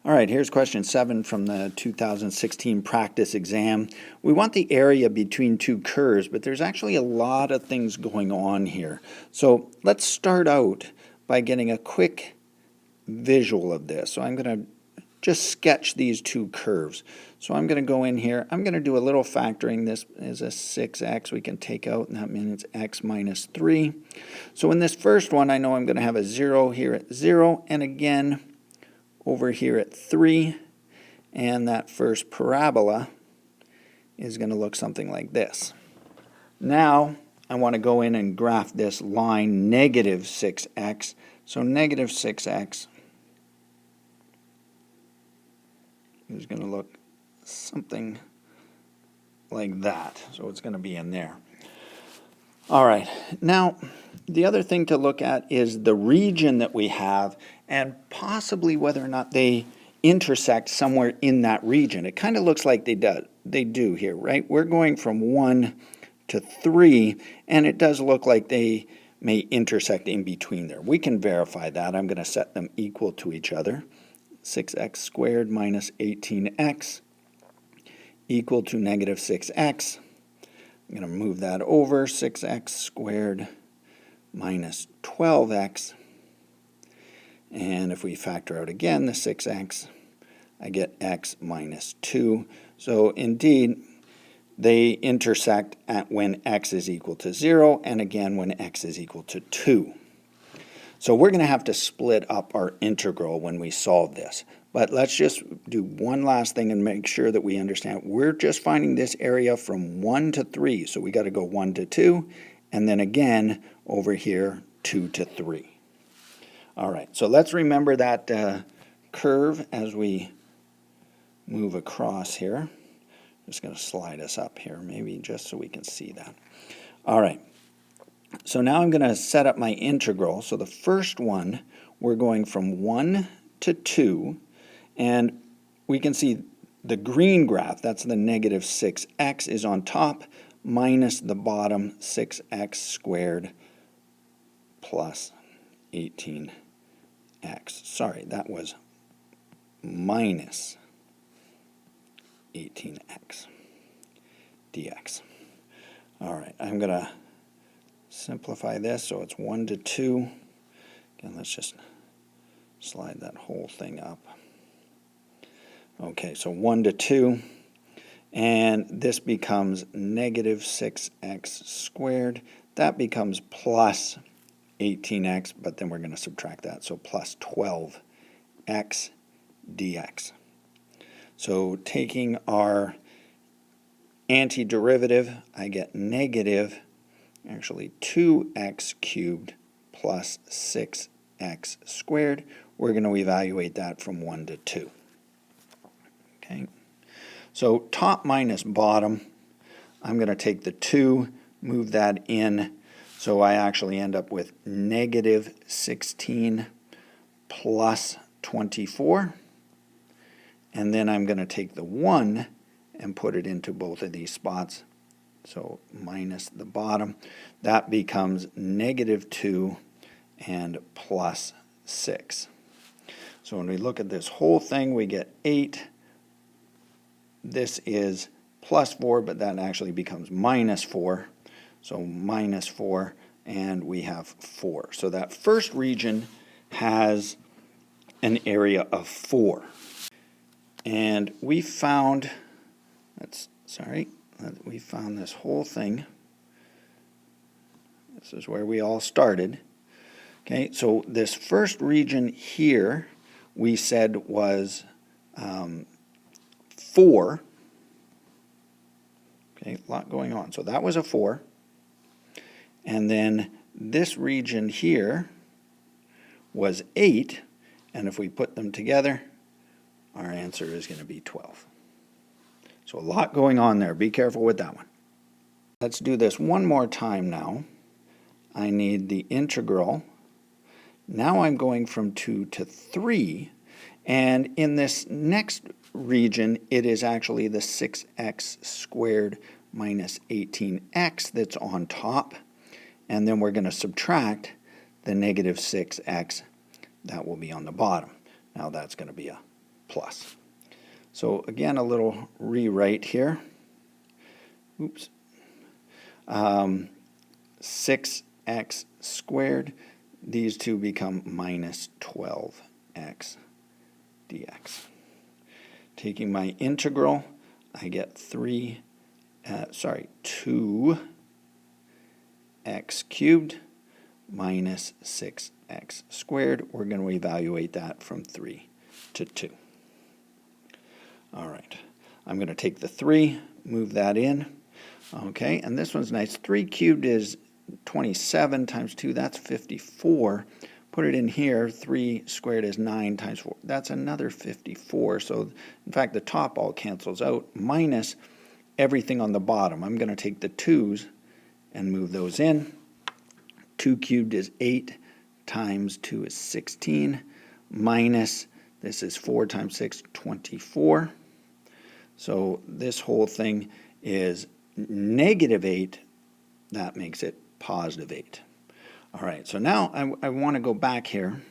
All right, here's question 7 from the 2016 practice exam. We want the area between two curves, but there's actually a lot of things going on here. So let's start out by getting a quick visual of this. So I'm going to just sketch these two curves. So I'm going to go in here. I'm going to do a little factoring. This is a 6x we can take out, and that means x minus 3. So in this first one, I know I'm going to have a 0 here at 0, and again over here at 3, and that first parabola is going to look something like this. Now I want to go in and graph this line negative 6x. So negative 6x is going to look something like that. So it's going to be in there. All right, now the other thing to look at is the region that we have and possibly whether or not they intersect somewhere in that region. It kind of looks like they do here, right? We're going from 1 to 3, and it does look like they may intersect in between there. We can verify that. I'm going to set them equal to each other. 6x squared minus 18x equal to negative 6x. I'm going to move that over. 6x squared minus 12x. And if we factor out again the 6x, I get x minus 2. So indeed, they intersect at when x is equal to 0, and again when x is equal to 2. So we're going to have to split up our integral when we solve this. But let's just do one last thing and make sure that we understand. We're just finding this area from 1 to 3. So we got to go 1 to 2, and then again over here 2 to 3. All right, so let's remember that curve as we move across here. Just going to slide us up here, maybe just so we can see that. All right, so now I'm going to set up my integral. So the first one, we're going from 1 to 2, and we can see the green graph, that's the negative 6x, is on top, minus the bottom 6x squared plus 18x. Sorry, that was minus 18x dx. All right, I'm going to simplify this so it's 1 to 2. Again, let's just slide that whole thing up. Okay, so 1 to 2, and this becomes negative 6x squared. That becomes plus 18x, but then we're going to subtract that, so plus 12x dx. So taking our antiderivative, I get negative, actually 2x cubed plus 6x squared. We're going to evaluate that from 1 to 2. Okay, so top minus bottom, I'm going to take the 2, move that in, so I actually end up with negative 16 plus 24. And then I'm going to take the 1 and put it into both of these spots. So minus the bottom. That becomes negative 2 and plus 6. So when we look at this whole thing, we get 8. This is plus 4, but that actually becomes minus 4. So minus 4, and we have 4. So that first region has an area of 4. And we found, we found this whole thing. This is where we all started. Okay, so this first region here we said was 4. Okay, a lot going on. So that was a 4. And then this region here was 8. And if we put them together, our answer is going to be 12. So a lot going on there. Be careful with that one. Let's do this one more time now. I need the integral. Now I'm going from 2 to 3. And in this next region, it is actually the 6x squared minus 18x that's on top. And then we're going to subtract the negative 6x. That will be on the bottom. Now that's going to be a plus. So again, a little rewrite here. Oops. 6x squared. These two become minus 12x dx. Taking my integral, I get 2x cubed minus 6x squared. We're going to evaluate that from 3 to 2. All right, I'm going to take the 3, move that in. Okay, and this one's nice. 3 cubed is 27 times 2, that's 54. Put it in here, 3 squared is 9 times 4. That's another 54. So, in fact, the top all cancels out, minus everything on the bottom. I'm going to take the 2's and move those in. 2 cubed is 8 times 2 is 16, minus, this is 4 times 6, 24. So this whole thing is negative 8. That makes it positive 8. All right, so now I want to go back here